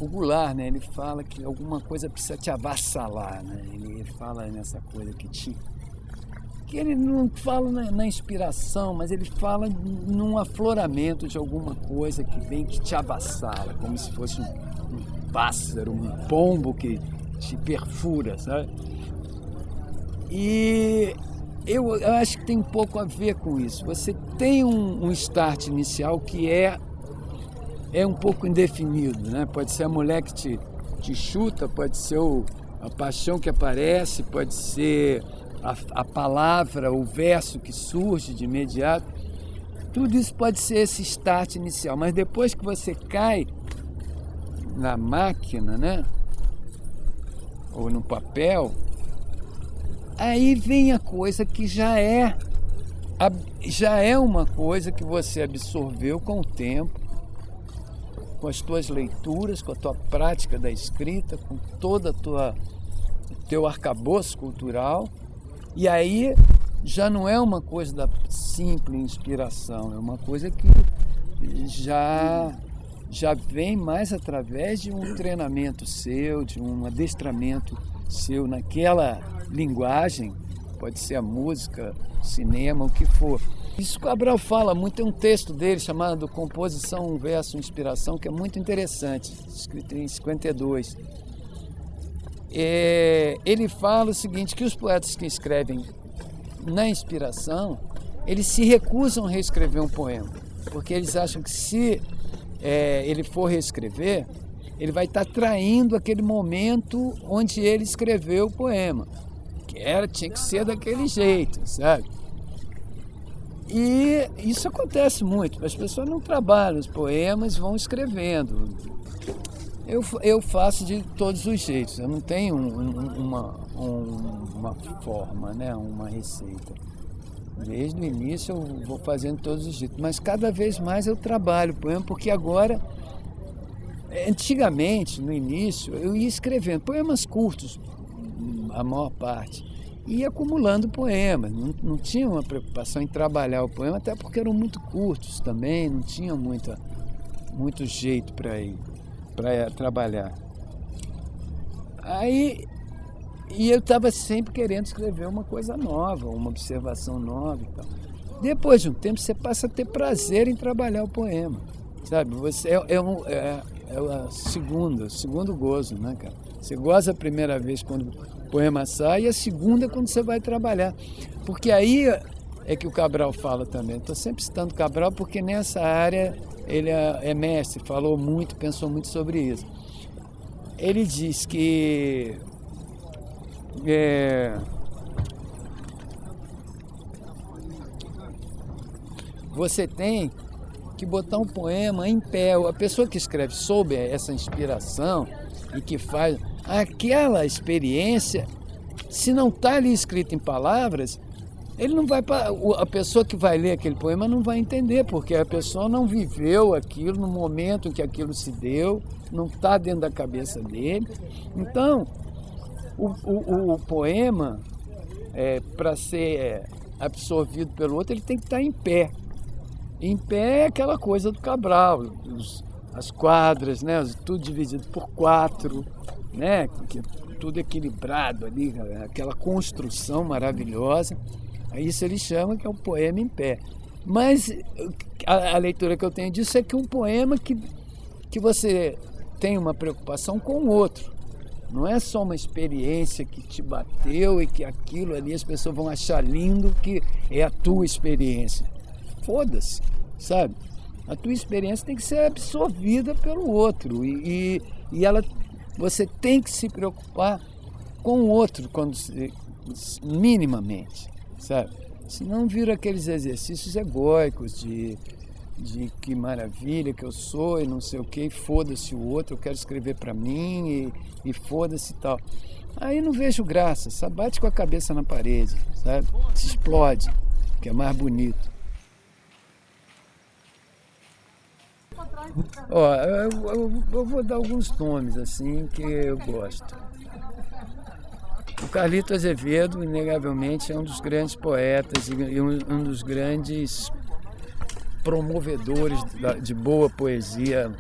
o Goulart, né, ele fala que alguma coisa precisa te avassalar, né? Ele fala nessa coisa que ele não fala na inspiração, mas ele fala num afloramento de alguma coisa que vem que te avassala, como se fosse um pássaro, um pombo que te perfura, sabe? E eu acho que tem um pouco a ver com isso. Você tem um start inicial que é um pouco indefinido, né? Pode ser a mulher que te chuta, pode ser a paixão que aparece, pode ser a palavra, o verso que surge de imediato. Tudo isso pode ser esse start inicial, mas depois que você cai na máquina, né? Ou no papel, aí vem a coisa que já é uma coisa que você absorveu com o tempo, com as tuas leituras, com a tua prática da escrita, com todo o teu arcabouço cultural. E aí já não é uma coisa da simples inspiração, é uma coisa que já vem mais através de um treinamento seu, de um adestramento seu naquela linguagem, pode ser a música, cinema, o que for. Isso que o Cabral fala muito, tem um texto dele chamado Composição, Verso, Inspiração, que é muito interessante, escrito em 52. Ele fala o seguinte, que os poetas que escrevem na inspiração, eles se recusam a reescrever um poema, porque eles acham que se ele for reescrever, ele vai estar traindo aquele momento onde ele escreveu o poema, que tinha que ser daquele jeito, sabe? E isso acontece muito, as pessoas não trabalham os poemas, vão escrevendo. Eu faço de todos os jeitos, eu não tenho uma forma, né? Uma receita. Desde o início eu vou fazendo todos os jeitos, mas cada vez mais eu trabalho o poema, porque agora, antigamente, no início, eu ia escrevendo poemas curtos, a maior parte, ia acumulando poemas, não tinha uma preocupação em trabalhar o poema, até porque eram muito curtos também, não tinha muito jeito para trabalhar. E eu estava sempre querendo escrever uma coisa nova, uma observação nova e tal. Depois de um tempo, você passa a ter prazer em trabalhar o poema, sabe? Você é o segundo gozo, né, cara? Você goza a primeira vez quando o poema sai e a segunda quando você vai trabalhar. Porque aí é que o Cabral fala também. Estou sempre citando Cabral porque nessa área ele é mestre, falou muito, pensou muito sobre isso. Ele diz que você tem que botar um poema em pé. A pessoa que escreve sob essa inspiração e que faz aquela experiência, se não está ali escrito em palavras, ele não vai, a pessoa que vai ler aquele poema não vai entender, porque a pessoa não viveu aquilo no momento em que aquilo se deu, não está dentro da cabeça dele. Então, o poema, para ser absorvido pelo outro, ele tem que estar em pé. Em pé é aquela coisa do Cabral, as quadras, né? Tudo dividido por 4, né? Tudo equilibrado ali, aquela construção maravilhosa. Isso ele chama que é um poema em pé. Mas a leitura que eu tenho disso é que um poema que você tem uma preocupação com o outro. Não é só uma experiência que te bateu e que aquilo ali as pessoas vão achar lindo que é a tua experiência. Foda-se, sabe? A tua experiência tem que ser absorvida pelo outro e você tem que se preocupar com o outro minimamente, sabe? Senão vira aqueles exercícios egóicos de que maravilha que eu sou e não sei o que, foda-se o outro, eu quero escrever para mim e foda-se e tal. Aí não vejo graça, sabe? Bate com a cabeça na parede, sabe? Se explode, que é mais bonito. Ó, eu vou dar alguns nomes assim que eu gosto. O Carlito Azevedo, inegavelmente, é um dos grandes poetas e um dos grandes promovedores de boa poesia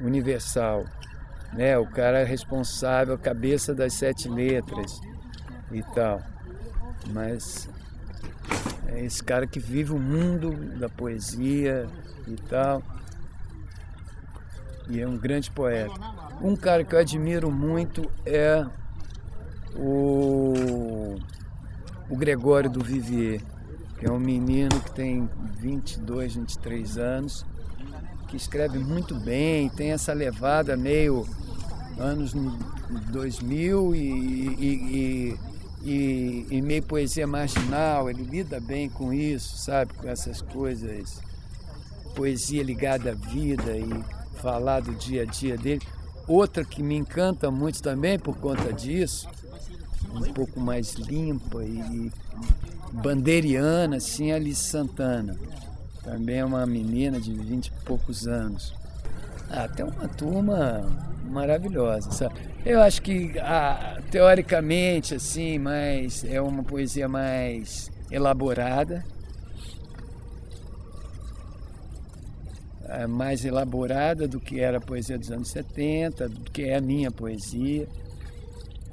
universal. né? O cara responsável, a cabeça das 7 letras e tal. Mas é esse cara que vive o mundo da poesia e tal. E é um grande poeta. Um cara que eu admiro muito é o Gregório do Vivier, que é um menino que tem 22, 23 anos, que escreve muito bem, tem essa levada meio anos 2000 e meio poesia marginal. Ele lida bem com isso, sabe? Com essas coisas, poesia ligada à vida e falar do dia a dia dele. Outra que me encanta muito também por conta disso, um pouco mais limpa e bandeiriana, assim, Alice Santana. Também é uma menina de 20 e poucos anos. Tem uma turma maravilhosa, sabe? Eu acho que, teoricamente, assim, é uma poesia mais elaborada, mais elaborada do que era a poesia dos anos 70, do que é a minha poesia.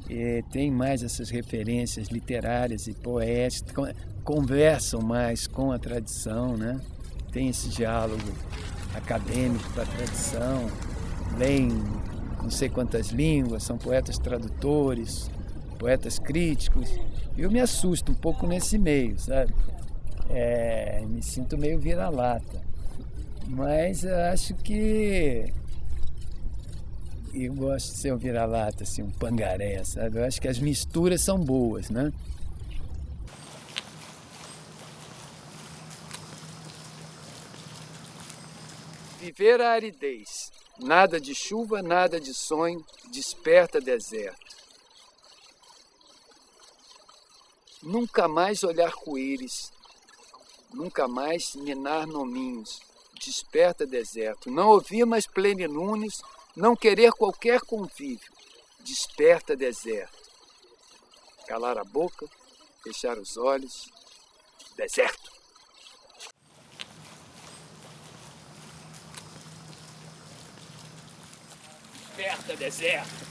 E tem mais essas referências literárias e poéticas, conversam mais com a tradição, né? Tem esse diálogo acadêmico com a tradição, leem não sei quantas línguas, são poetas tradutores, poetas críticos. Eu me assusto um pouco nesse meio, sabe? Me sinto meio vira-lata. Mas eu acho que eu gosto de ser um vira-lata, assim, um pangaré, sabe? Eu acho que as misturas são boas, né? Viver a aridez, nada de chuva, nada de sonho, desperta deserto. Nunca mais olhar coelhos, nunca mais minar nominhos, desperta deserto. Não ouvir mais pleninúnios, não querer qualquer convívio, desperta deserto. Calar a boca, fechar os olhos, deserto. Desperta deserto.